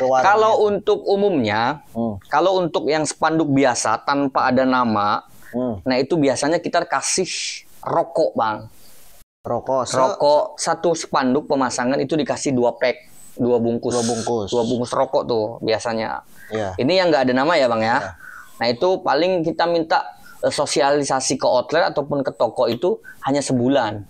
Kalau untuk umumnya, kalau untuk yang spanduk biasa tanpa ada nama, nah itu biasanya kita kasih rokok, Bang. Rokok satu spanduk pemasangan itu dikasih 2 pack, 2 bungkus rokok tuh biasanya. Ini yang nggak ada nama ya, Bang ya. Nah itu paling kita minta sosialisasi ke outlet ataupun ke toko itu hanya sebulan.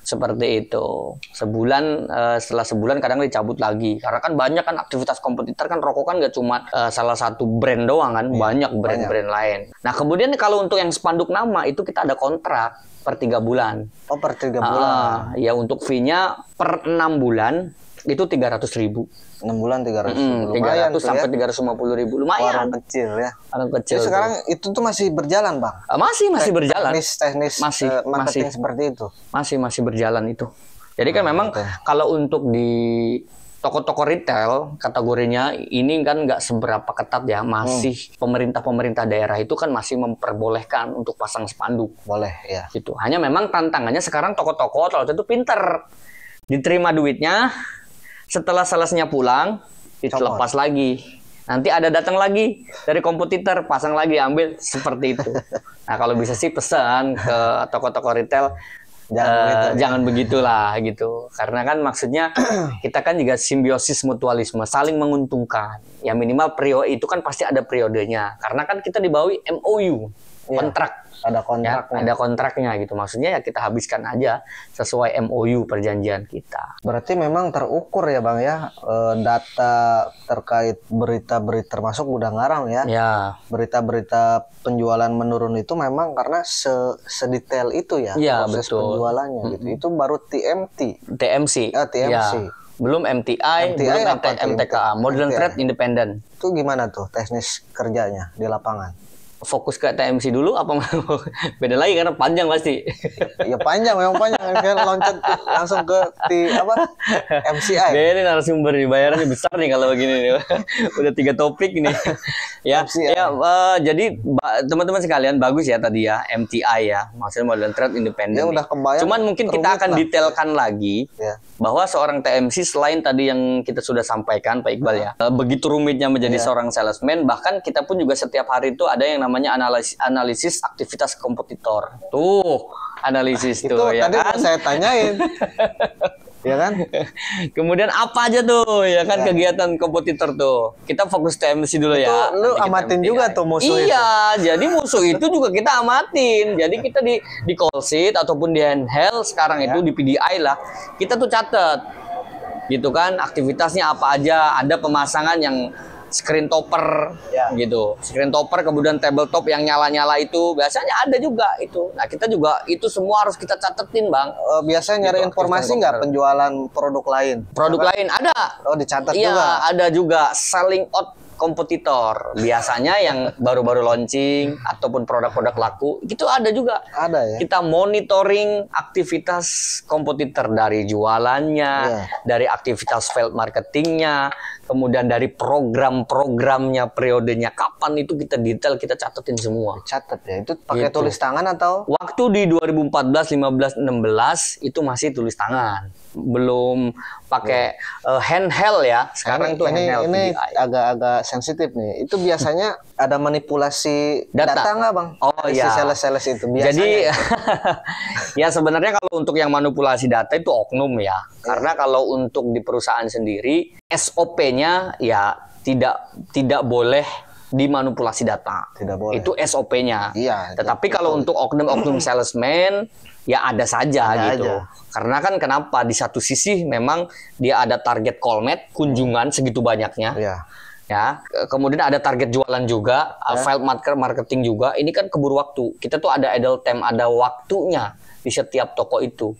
Seperti itu. Sebulan, setelah sebulan kadang dicabut lagi. Karena kan banyak kan aktivitas kompetitor kan, rokok kan nggak cuma salah satu brand doang kan, banyak brand-brand lain. Nah kemudian kalau untuk yang spanduk nama itu kita ada kontrak per 3 bulan. Oh, per 3 bulan. Ya untuk fee-nya per 6 bulan itu 300.000. 6 bulan 300. 300 sampai 350.000. Lumayan. Warung kecil ya. Warung kecil. Jadi sekarang itu tuh masih berjalan, Bang? Masih berjalan. Teknis marketing seperti itu. Masih berjalan itu. Jadi kan memang kalau untuk di toko-toko retail kategorinya ini kan nggak seberapa ketat ya. Masih pemerintah daerah itu kan masih memperbolehkan untuk pasang spanduk. Boleh ya. Gitu. Hanya memang tantangannya sekarang toko-toko itu pinter. Diterima duitnya, setelah salesnya pulang, dilepas lagi. Nanti ada datang lagi dari kompetitor, pasang lagi, ambil, seperti itu. Nah kalau bisa sih pesan ke toko-toko retail, jangan begitulah gitu. Karena kan maksudnya kita kan juga simbiosis mutualisme, saling menguntungkan. Ya minimal periode itu kan pasti ada periodenya. Karena kan kita dibawahi MOU, kontrak. Ada kontraknya. Ada kontraknya gitu. Maksudnya ya kita habiskan aja sesuai MOU perjanjian kita. Berarti memang terukur ya, Bang ya, data terkait berita-berita termasuk gudang garam ya. Berita-berita penjualan menurun itu memang karena sedetail itu ya, proses penjualannya gitu. Itu baru TMC. Belum MTI, belum MTKA, Modern Trade Independent. Itu gimana tuh teknis kerjanya di lapangan? Fokus ke TMC dulu apa mau beda lagi karena panjang pasti. Ya panjang, memang panjang kan, loncat langsung ke MCI. Ini narasumber nih, bayarannya besar nih kalau begini nih. Udah 3 topik nih. Jadi teman-teman sekalian bagus ya tadi ya MTI ya, maksudnya Modern Trade Independent. Udah kebayang. Cuman mungkin kita akan detailkan lagi bahwa seorang TMC selain tadi yang kita sudah sampaikan Pak Iqbal ya, begitu rumitnya menjadi seorang salesman, bahkan kita pun juga setiap hari itu ada yang namanya analisis aktivitas kompetitor. Tuh, analisis itu tuh ya tadi kan. Saya tanyain. Ya kan? Kemudian apa aja tuh ya kan kegiatan kompetitor tuh. Kita fokus TMC dulu itu ya. Lu amatin juga tuh musuh itu. Iya, jadi musuh itu juga kita amatin. Jadi kita di call sheet ataupun di handheld sekarang itu di PDI lah. Kita tuh catat. Gitu kan, aktivitasnya apa aja, ada pemasangan yang screen topper gitu. Screen topper kemudian tabletop yang nyala-nyala itu biasanya ada juga itu. Nah, kita juga itu semua harus kita catetin, Bang. Biasanya nyari informasi nggak penjualan produk lain? Produk lain ada. Oh, dicatat juga. Iya, ada juga selling out kompetitor. Biasanya yang baru-baru launching ataupun produk-produk laku, itu ada juga. Ada ya. Kita monitoring aktivitas kompetitor dari jualannya, dari aktivitas field marketingnya, kemudian dari program-programnya, periodenya kapan itu kita detail, kita catetin semua. Catat ya. Itu pakai tulis tangan atau? Waktu di 2014, 15, 16 itu masih tulis tangan. Belum pakai handheld ya. Sekarang tuh handheld. Ini agak sensitif nih. Itu biasanya ada manipulasi data nggak, Bang? Oh iya. Sales itu biasanya. Jadi ya sebenarnya kalau untuk yang manipulasi data itu oknum ya. Karena kalau untuk di perusahaan sendiri SOP-nya ya tidak boleh dimanipulasi data. Tidak boleh. Itu SOP-nya. Iya. Tetapi kalau untuk oknum salesman ya ada saja gitu. Karena kan kenapa di satu sisi memang dia ada target callmet, kunjungan segitu banyaknya. Ya, kemudian ada target jualan juga, field marketing juga. Ini kan keburu waktu. Kita tuh ada idle time, ada waktunya di setiap toko itu.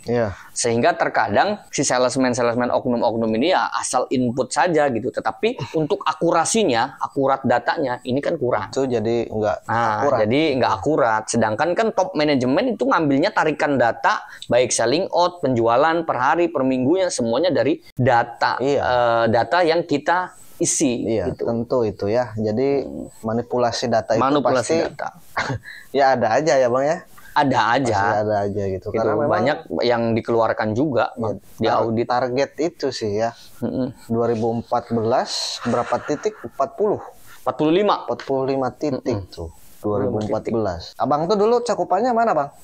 Sehingga terkadang si salesman oknum ini ya asal input saja gitu. Tetapi untuk akurasinya, akurat datanya ini kan kurang. Itu jadi nggak akurat. Jadi nggak akurat. Sedangkan kan top manajemen itu ngambilnya tarikan data, baik selling out, penjualan per hari, per minggunya, semuanya dari data. Data yang kita isi. Gitu. Tentu itu ya. Jadi manipulasi data itu manipulasi pasti data. ya ada aja ya, Bang ya. Ada aja. Pasti ada aja gitu. Karena memang banyak yang dikeluarkan juga ya, di audit. Target itu sih ya. 2014 berapa titik? 45 titik tuh. 2014. Abang tuh dulu cakupannya mana, Bang?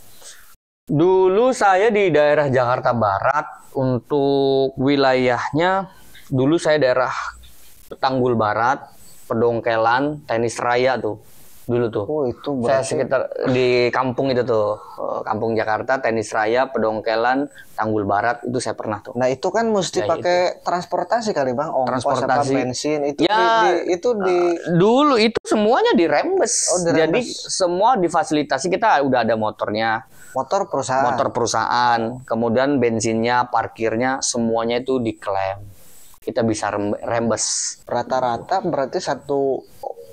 Dulu saya di daerah Jakarta Barat. Untuk wilayahnya dulu saya daerah Tanggul Barat, Pedongkelan, Tenis Raya tuh. Dulu tuh. Oh, itu berarti saya sekitar di kampung itu tuh. Kampung Jakarta, Tenis Raya, Pedongkelan, Tanggul Barat itu saya pernah tuh. Nah, itu kan mesti pakai transportasi kali, Bang. Ongkos apa bensin itu ya, dulu itu semuanya dirembes. Oh, jadi semua difasilitasi, kita udah ada motornya. Motor perusahaan. Kemudian bensinnya, parkirnya semuanya itu diklaim. Kita bisa rembes. Rata-rata berarti satu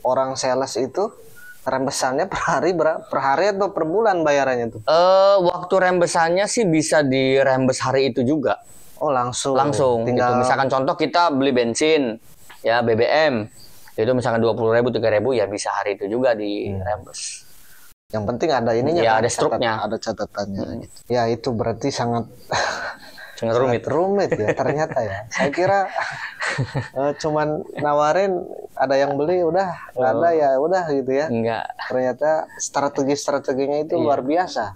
orang sales itu rembesannya per hari atau per bulan bayarannya tuh? Waktu rembesannya sih bisa dirembes hari itu juga. Oh, langsung. Tinggal... gitu. Misalkan contoh kita beli bensin, ya BBM, itu misalkan 20.000, 3.000 ya bisa hari itu juga dirembes. Yang penting ada ininya. Ya, ada struknya. Ada catatannya. Gitu. Ya, itu berarti sangat rumit ya ternyata ya. Saya kira cuman nawarin, ada yang beli udah, ada ya udah gitu ya. Enggak. Ternyata strateginya itu luar biasa.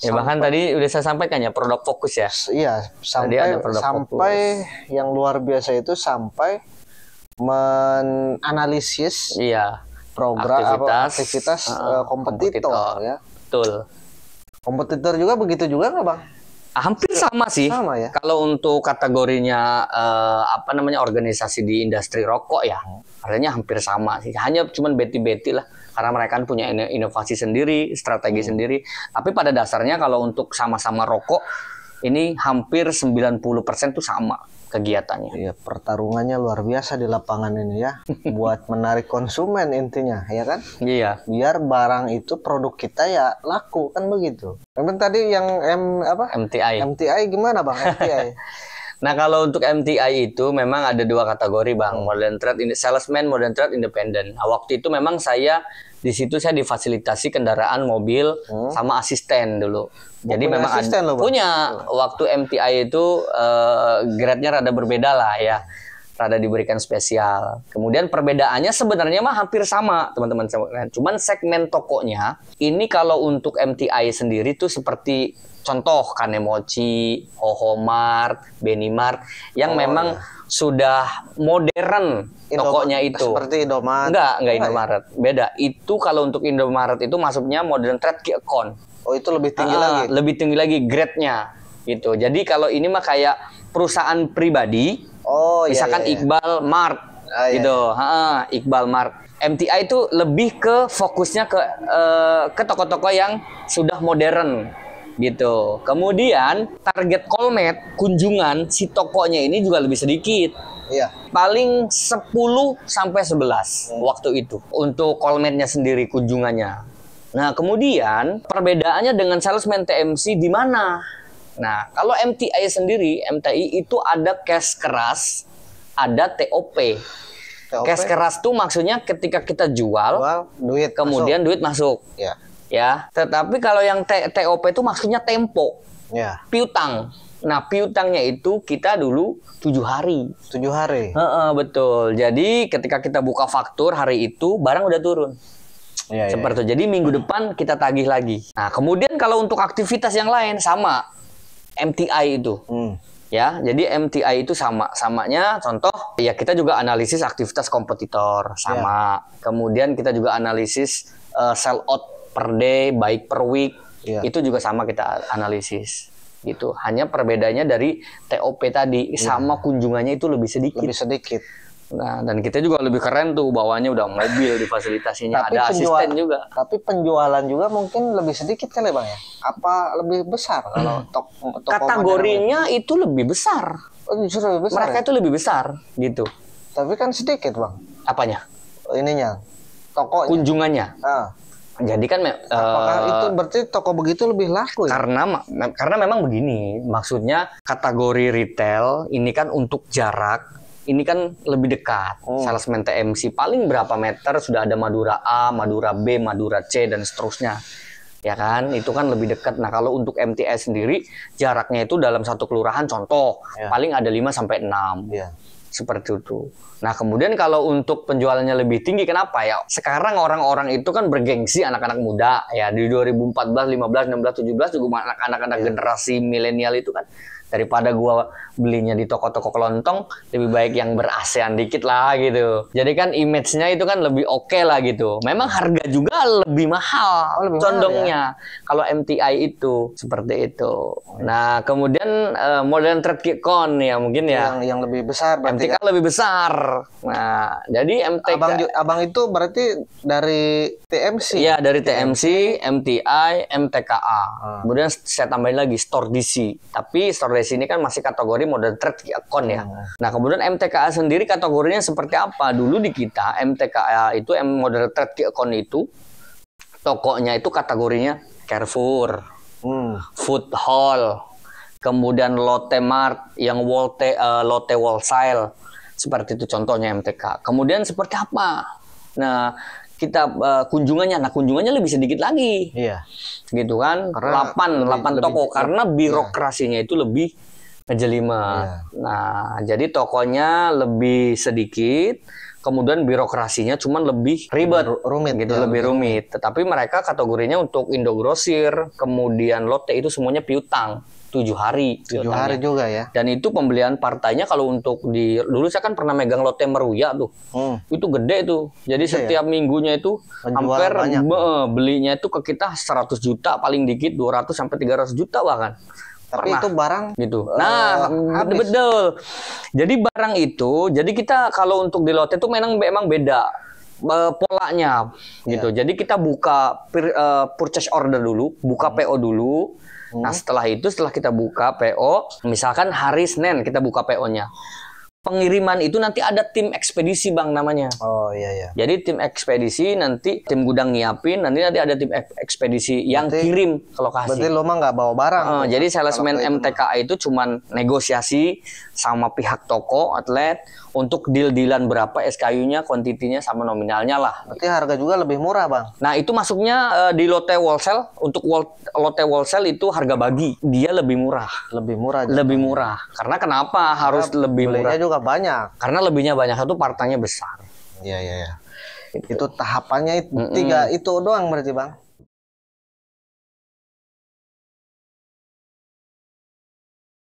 Ya bahkan tadi udah saya sampaikan ya, produk fokus ya. Iya, sampai yang luar biasa itu sampai menganalisis program aktivitas kompetitor ya. Betul. Kompetitor juga begitu juga nggak, Bang? Hampir sama sih. Sama ya. Kalau untuk kategorinya organisasi di industri rokok ya, artinya hampir sama sih. Hanya cuman beti-beti lah, karena mereka kan punya inovasi sendiri, strategi sendiri. Tapi pada dasarnya kalau untuk sama-sama rokok ini hampir 90% tuh sama kegiatannya. Iya, pertarungannya luar biasa di lapangan ini ya. Buat menarik konsumen intinya, ya kan? Iya. Biar barang itu, produk kita ya laku, kan begitu. Yang tadi yang MTI. MTI gimana, Bang? MTI. Nah, kalau untuk MTI itu memang ada dua kategori, Bang. Modern trade, salesman, modern trade, independent. Nah, waktu itu memang saya di situ saya difasilitasi kendaraan mobil sama asisten dulu. Jadi memang punya waktu MTI itu grade-nya rada berbeda lah ya. Rada diberikan spesial. Kemudian perbedaannya sebenarnya mah hampir sama, teman-teman. Cuman segmen tokonya ini kalau untuk MTI sendiri tuh seperti contoh Kanemochi, Hohomart, Benimart yang memang sudah modern tokonya itu. Seperti Indomaret. Enggak Indomaret. Beda. Itu kalau untuk Indomaret itu masuknya modern trade key account. Oh, itu lebih tinggi lagi. Lebih tinggi lagi grade-nya gitu. Jadi kalau ini mah kayak perusahaan pribadi. Oh, misalkan iya. Iqbal Mart gitu. Iqbal Mart. MTI itu lebih ke fokusnya ke toko-toko yang sudah modern gitu. Kemudian target Colmed kunjungan si tokonya ini juga lebih sedikit. Iya. Paling 10 sampai 11 waktu itu untuk Colmednya sendiri kunjungannya. Nah, kemudian perbedaannya dengan salesman TMC di mana? Nah, kalau MTI sendiri, MTI itu ada cash keras, ada TOP. Cash keras tuh maksudnya ketika kita jual duit kemudian masuk. Duit masuk. Ya. Ya, tetapi kalau yang TOP itu maksudnya tempo. Ya. Piutang. Nah, piutangnya itu kita dulu 7 hari. 7 hari. Betul. Jadi ketika kita buka faktur hari itu barang udah turun. Seperti itu. Jadi minggu depan kita tagih lagi. Nah, kemudian kalau untuk aktivitas yang lain sama MTI itu. Ya, jadi MTI itu samanya contoh ya kita juga analisis aktivitas kompetitor sama. Kemudian kita juga analisis sell out per day, baik per week. Itu juga sama kita analisis. Gitu. Hanya perbedaannya dari TOP tadi sama kunjungannya itu lebih sedikit. Lebih sedikit. Nah, dan kita juga lebih keren tuh, bawahnya udah mobil difasilitasinya, ada asisten juga. Tapi penjualan juga mungkin lebih sedikit kali, Bang ya? Apa lebih besar kalau toko kategorinya itu lebih besar. Oh, justru lebih besar. Mereka itu lebih besar gitu. Tapi kan sedikit, Bang. Apanya? Ininya. Tokonya. Kunjungannya. Jadi kan apakah itu berarti toko begitu lebih laku ya? Karena memang begini, maksudnya kategori retail ini kan untuk jarak. Ini kan lebih dekat. Salesman TMC paling berapa meter sudah ada Madura A, Madura B, Madura C dan seterusnya. Ya kan, itu kan lebih dekat. Nah, kalau untuk MTI sendiri jaraknya itu dalam satu kelurahan contoh paling ada 5 sampai 6. Seperti itu. Nah, kemudian kalau untuk penjualannya lebih tinggi, kenapa ya? Sekarang orang-orang itu kan bergengsi, anak-anak muda ya, di 2014, 15, 16, 17 juga anak-anak generasi milenial itu kan, daripada gua belinya di toko-toko kelontong, lebih baik yang ber-ASEAN dikit lah gitu. Jadi kan image-nya itu kan lebih oke lah gitu. Memang harga juga lebih mahal, condongnya. Kalau MTI itu seperti itu. Nah, kemudian modern trade Kikon ya mungkin ya. Yang lebih besar berarti. MTK lebih besar. Nah, jadi MTK. Abang itu berarti dari TMC. Iya, dari TMC, MTI, MTKA. Kemudian saya tambahin lagi store DC. Tapi store DC ini kan masih kategori modern trade account ya. Nah, kemudian MTKA sendiri kategorinya seperti apa? Dulu di kita MTKA itu modern trade account itu tokonya itu kategorinya Carrefour, Food Hall, kemudian Lotte Mart yang Lotte Wholesale. Seperti itu contohnya MTK. Kemudian seperti apa? Nah, kita kunjungannya lebih sedikit lagi. Iya. Gitu kan? Karena 8 toko karena birokrasinya itu lebih ngejelimet. Nah, jadi tokonya lebih sedikit, kemudian birokrasinya cuman lebih ribet, rumit gitu, lebih rumit. Tetapi mereka kategorinya untuk Indogrosir, kemudian Lotte itu semuanya piutang. 7 hari. 7 hari juga ya. Dan itu pembelian partainya kalau untuk dulu saya kan pernah megang Lotte Meruya tuh. Itu gede tuh. Jadi setiap minggunya itu hampir belinya itu ke kita 100 juta paling dikit 200 sampai 300 juta bahkan. Tapi itu barang gitu. Nah, betul. Jadi barang itu, jadi kita kalau untuk di Lotte itu memang beda polanya gitu. Jadi kita buka purchase order dulu, buka PO dulu. Nah, setelah kita buka PO, misalkan hari Senin kita buka PO-nya. Pengiriman itu nanti ada tim ekspedisi Bang namanya. Oh iya. Jadi tim ekspedisi nanti tim gudang nyiapin, nanti ada tim ekspedisi yang kirim ke lokasi. Berarti lo mah nggak bawa barang. Jadi salesman MTKA itu cuman negosiasi sama pihak toko, outlet untuk deal-dealan berapa SKU-nya, kuantitinya sama nominalnya lah. Berarti harga juga lebih murah Bang. Nah, itu masuknya di Lotte Wholesale. Untuk Lotte Wholesale itu harga bagi. Dia lebih murah. Lebih murah. Karena kenapa harus lebih murah? Juga banyak. Karena lebihnya banyak, satu partanya besar. Iya. Itu tahapannya 3 itu doang berarti Bang.